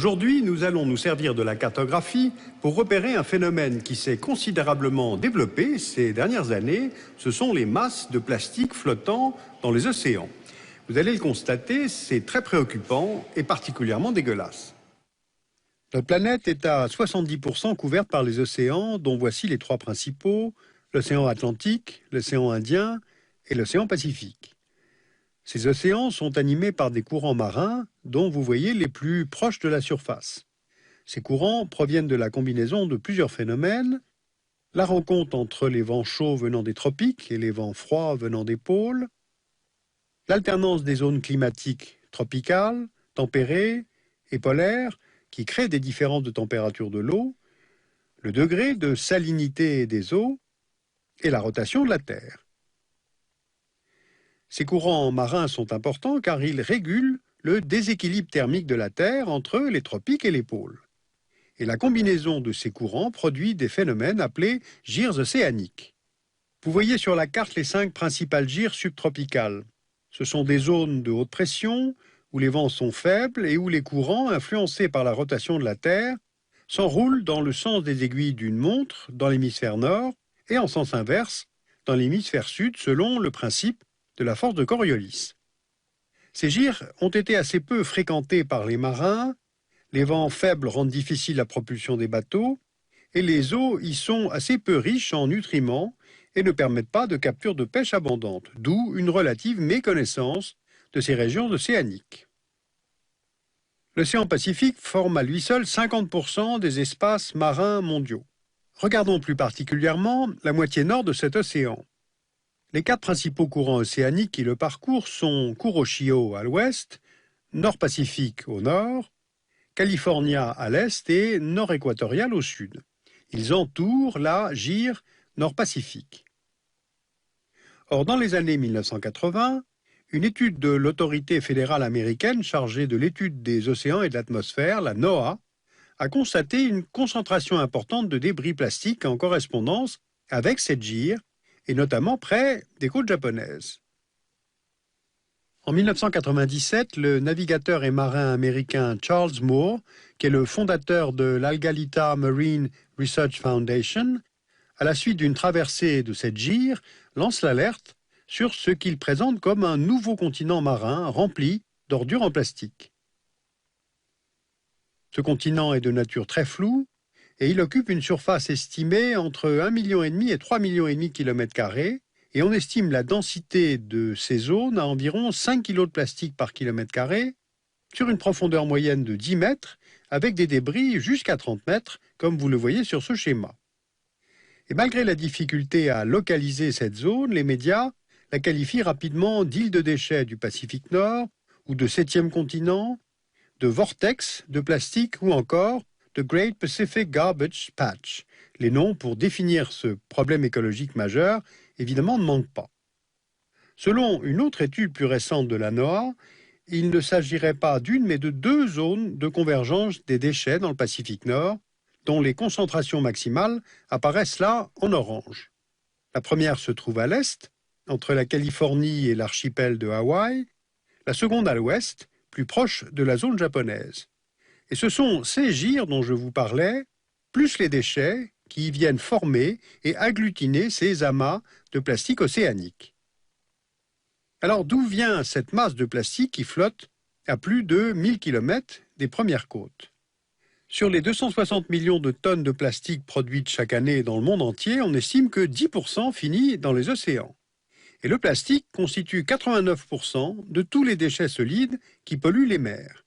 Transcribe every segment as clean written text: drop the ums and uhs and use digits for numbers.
Aujourd'hui, nous allons nous servir de la cartographie pour repérer un phénomène qui s'est considérablement développé ces dernières années. Ce sont les masses de plastique flottant dans les océans. Vous allez le constater, c'est très préoccupant et particulièrement dégueulasse. Notre planète est à 70% couverte par les océans, dont voici les trois principaux, l'océan Atlantique, l'océan Indien et l'océan Pacifique. Ces océans sont animés par des courants marins dont vous voyez les plus proches de la surface. Ces courants proviennent de la combinaison de plusieurs phénomènes, la rencontre entre les vents chauds venant des tropiques et les vents froids venant des pôles, l'alternance des zones climatiques tropicales, tempérées et polaires qui créent des différences de température de l'eau, le degré de salinité des eaux et la rotation de la Terre. Ces courants marins sont importants car ils régulent le déséquilibre thermique de la Terre entre les tropiques et les pôles. Et la combinaison de ces courants produit des phénomènes appelés gyres océaniques. Vous voyez sur la carte les 5 principales gyres subtropicales. Ce sont des zones de haute pression où les vents sont faibles et où les courants, influencés par la rotation de la Terre, s'enroulent dans le sens des aiguilles d'une montre dans l'hémisphère nord et en sens inverse dans l'hémisphère sud selon le principe de la force de Coriolis. Ces gyres ont été assez peu fréquentés par les marins, les vents faibles rendent difficile la propulsion des bateaux, et les eaux y sont assez peu riches en nutriments et ne permettent pas de capture de pêche abondante, d'où une relative méconnaissance de ces régions océaniques. L'océan Pacifique forme à lui seul 50% des espaces marins mondiaux. Regardons plus particulièrement la moitié nord de cet océan. Les 4 principaux courants océaniques qui le parcourent sont Kuroshio à l'ouest, Nord-Pacifique au nord, California à l'est et Nord-Équatorial au sud. Ils entourent la gyre Nord-Pacifique. Or, dans les années 1980, une étude de l'autorité fédérale américaine chargée de l'étude des océans et de l'atmosphère, la NOAA, a constaté une concentration importante de débris plastiques en correspondance avec cette gyre, et notamment près des côtes japonaises. En 1997, le navigateur et marin américain Charles Moore, qui est le fondateur de l'Algalita Marine Research Foundation, à la suite d'une traversée de cette gyre, lance l'alerte sur ce qu'il présente comme un nouveau continent marin rempli d'ordures en plastique. Ce continent est de nature très floue, et il occupe une surface estimée entre 1,5 million et 3,5 millions de km², et on estime la densité de ces zones à environ 5 kg de plastique par km², sur une profondeur moyenne de 10 mètres, avec des débris jusqu'à 30 mètres, comme vous le voyez sur ce schéma. Et malgré la difficulté à localiser cette zone, les médias la qualifient rapidement d'île de déchets du Pacifique Nord, ou de 7e continent, de vortex de plastique, ou encore The Great Pacific Garbage Patch. Les noms pour définir ce problème écologique majeur, évidemment, ne manquent pas. Selon une autre étude plus récente de la NOAA, il ne s'agirait pas d'une mais de 2 zones de convergence des déchets dans le Pacifique Nord, dont les concentrations maximales apparaissent là en orange. La première se trouve à l'est, entre la Californie et l'archipel de Hawaï, la seconde à l'ouest, plus proche de la zone japonaise. Et ce sont ces gyres dont je vous parlais, plus les déchets, qui viennent former et agglutiner ces amas de plastique océanique. Alors d'où vient cette masse de plastique qui flotte à plus de 1000 km des premières côtes? Sur les 260 millions de tonnes de plastique produites chaque année dans le monde entier, on estime que 10% finit dans les océans. Et le plastique constitue 89% de tous les déchets solides qui polluent les mers.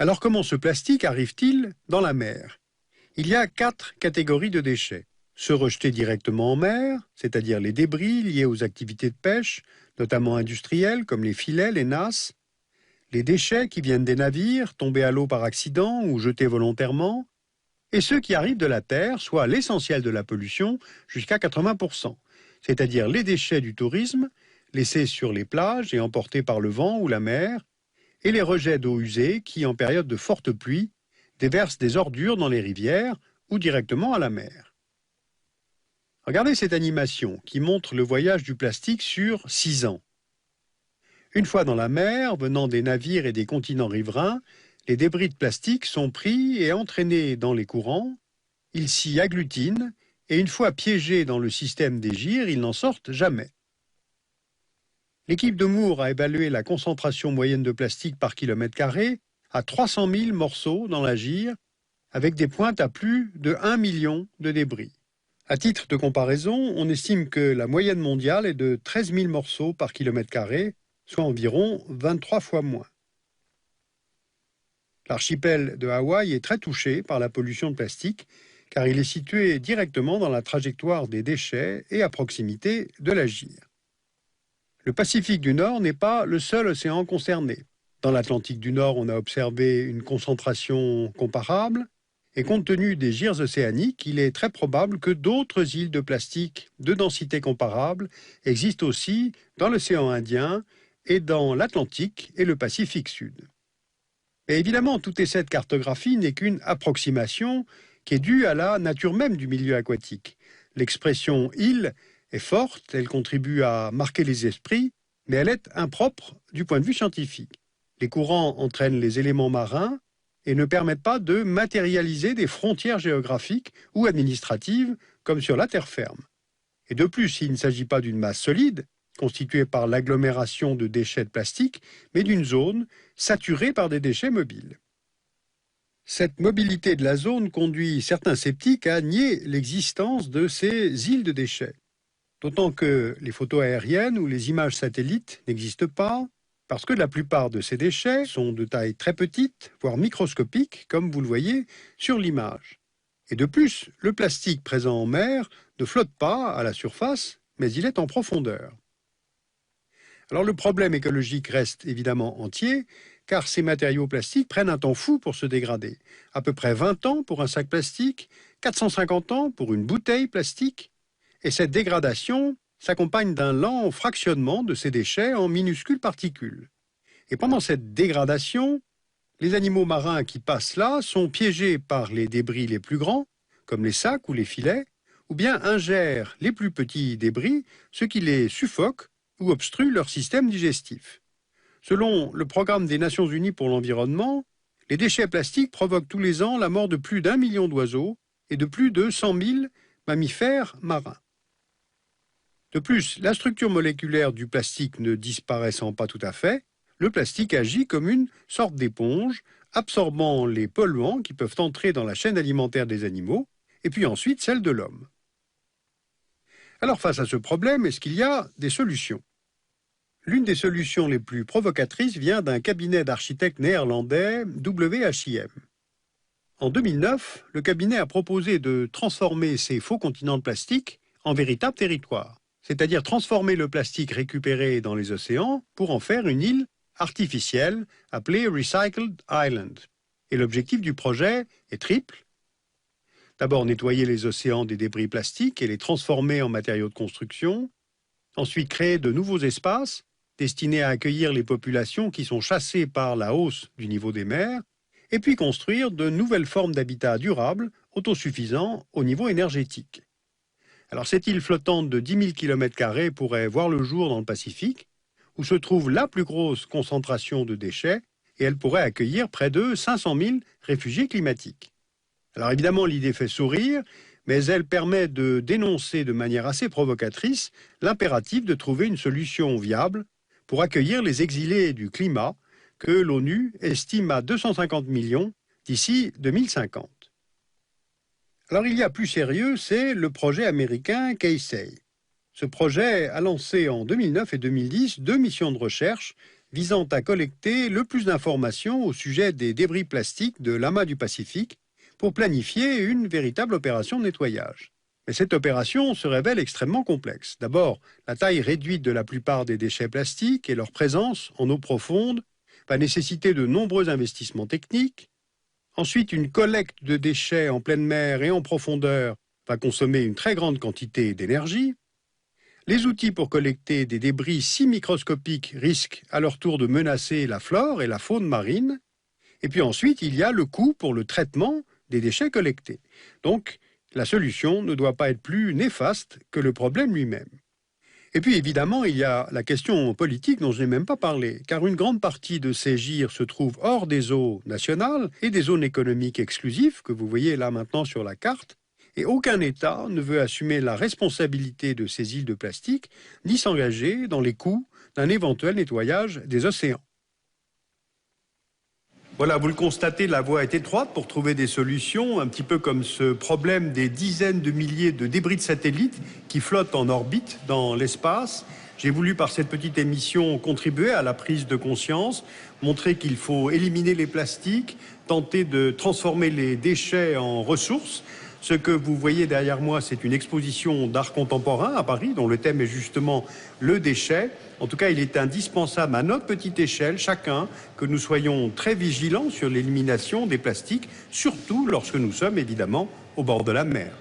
Alors comment ce plastique arrive-t-il dans la mer? Il y a 4 catégories de déchets. Ceux rejetés directement en mer, c'est-à-dire les débris liés aux activités de pêche, notamment industrielles comme les filets, les nasses. Les déchets qui viennent des navires, tombés à l'eau par accident ou jetés volontairement. Et ceux qui arrivent de la terre, soit l'essentiel de la pollution, jusqu'à 80%. C'est-à-dire les déchets du tourisme, laissés sur les plages et emportés par le vent ou la mer, et les rejets d'eau usée qui, en période de forte pluie, déversent des ordures dans les rivières ou directement à la mer. Regardez cette animation qui montre le voyage du plastique sur 6 ans. Une fois dans la mer, venant des navires et des continents riverains, les débris de plastique sont pris et entraînés dans les courants, ils s'y agglutinent et une fois piégés dans le système des gyres, ils n'en sortent jamais. L'équipe de Moore a évalué la concentration moyenne de plastique par kilomètre carré à 300 000 morceaux dans la gyre, avec des pointes à plus de 1 million de débris. À titre de comparaison, on estime que la moyenne mondiale est de 13 000 morceaux par kilomètre carré, soit environ 23 fois moins. L'archipel de Hawaï est très touché par la pollution de plastique, car il est situé directement dans la trajectoire des déchets et à proximité de la gyre. Le Pacifique du Nord n'est pas le seul océan concerné. Dans l'Atlantique du Nord, on a observé une concentration comparable, et compte tenu des gyres océaniques, il est très probable que d'autres îles de plastique de densité comparable existent aussi dans l'océan Indien et dans l'Atlantique et le Pacifique Sud. Mais évidemment, toute cette cartographie n'est qu'une approximation qui est due à la nature même du milieu aquatique. L'expression « île » est forte, elle contribue à marquer les esprits, mais elle est impropre du point de vue scientifique. Les courants entraînent les éléments marins et ne permettent pas de matérialiser des frontières géographiques ou administratives comme sur la terre ferme. Et de plus, il ne s'agit pas d'une masse solide, constituée par l'agglomération de déchets de plastique, mais d'une zone saturée par des déchets mobiles. Cette mobilité de la zone conduit certains sceptiques à nier l'existence de ces îles de déchets. D'autant que les photos aériennes ou les images satellites n'existent pas, parce que la plupart de ces déchets sont de taille très petite, voire microscopique, comme vous le voyez sur l'image. Et de plus, le plastique présent en mer ne flotte pas à la surface, mais il est en profondeur. Alors le problème écologique reste évidemment entier, car ces matériaux plastiques prennent un temps fou pour se dégrader. À peu près 20 ans pour un sac plastique, 450 ans pour une bouteille plastique. Et cette dégradation s'accompagne d'un lent fractionnement de ces déchets en minuscules particules. Et pendant cette dégradation, les animaux marins qui passent là sont piégés par les débris les plus grands, comme les sacs ou les filets, ou bien ingèrent les plus petits débris, ce qui les suffoque ou obstrue leur système digestif. Selon le Programme des Nations Unies pour l'environnement, les déchets plastiques provoquent tous les ans la mort de plus d'1 million d'oiseaux et de plus de 100 000 mammifères marins. De plus, la structure moléculaire du plastique ne disparaissant pas tout à fait, le plastique agit comme une sorte d'éponge, absorbant les polluants qui peuvent entrer dans la chaîne alimentaire des animaux, et puis ensuite celle de l'homme. Alors face à ce problème, est-ce qu'il y a des solutions ? L'une des solutions les plus provocatrices vient d'un cabinet d'architectes néerlandais, WHIM. En 2009, le cabinet a proposé de transformer ces faux continents de plastique en véritables territoires, c'est-à-dire transformer le plastique récupéré dans les océans pour en faire une île artificielle appelée Recycled Island. Et l'objectif du projet est triple. D'abord, nettoyer les océans des débris plastiques et les transformer en matériaux de construction. Ensuite, créer de nouveaux espaces destinés à accueillir les populations qui sont chassées par la hausse du niveau des mers. Et puis construire de nouvelles formes d'habitat durables, autosuffisants au niveau énergétique. Alors cette île flottante de 10 000 km² pourrait voir le jour dans le Pacifique, où se trouve la plus grosse concentration de déchets, et elle pourrait accueillir près de 500 000 réfugiés climatiques. Alors évidemment, l'idée fait sourire, mais elle permet de dénoncer de manière assez provocatrice l'impératif de trouver une solution viable pour accueillir les exilés du climat que l'ONU estime à 250 millions d'ici 2050. Alors il y a plus sérieux, c'est le projet américain CASEI. Ce projet a lancé en 2009 et 2010 2 missions de recherche visant à collecter le plus d'informations au sujet des débris plastiques de l'amas du Pacifique pour planifier une véritable opération de nettoyage. Mais cette opération se révèle extrêmement complexe. D'abord, la taille réduite de la plupart des déchets plastiques et leur présence en eau profonde va nécessiter de nombreux investissements techniques. Ensuite, une collecte de déchets en pleine mer et en profondeur va consommer une très grande quantité d'énergie. Les outils pour collecter des débris si microscopiques risquent à leur tour de menacer la flore et la faune marine. Et puis ensuite, il y a le coût pour le traitement des déchets collectés. Donc, la solution ne doit pas être plus néfaste que le problème lui-même. Et puis évidemment, il y a la question politique dont je n'ai même pas parlé, car une grande partie de ces gires se trouve hors des eaux nationales et des zones économiques exclusives que vous voyez là maintenant sur la carte. Et aucun État ne veut assumer la responsabilité de ces îles de plastique, ni s'engager dans les coûts d'un éventuel nettoyage des océans. Voilà, vous le constatez, la voie est étroite pour trouver des solutions, un petit peu comme ce problème des dizaines de milliers de débris de satellites qui flottent en orbite dans l'espace. J'ai voulu, par cette petite émission, contribuer à la prise de conscience, montrer qu'il faut éliminer les plastiques, tenter de transformer les déchets en ressources. Ce que vous voyez derrière moi, c'est une exposition d'art contemporain à Paris, dont le thème est justement le déchet. En tout cas, il est indispensable à notre petite échelle, chacun, que nous soyons très vigilants sur l'élimination des plastiques, surtout lorsque nous sommes évidemment au bord de la mer.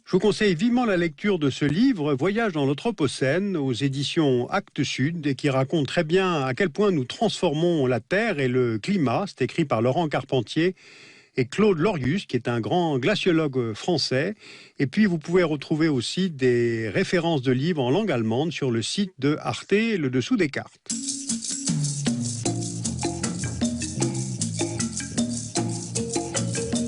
Je vous conseille vivement la lecture de ce livre, Voyage dans l'Anthropocène, aux éditions Actes Sud, et qui raconte très bien à quel point nous transformons la Terre et le climat. C'est écrit par Laurent Carpentier et Claude Lorius, qui est un grand glaciologue français. Et puis, vous pouvez retrouver aussi des références de livres en langue allemande sur le site de Arte, le dessous des cartes.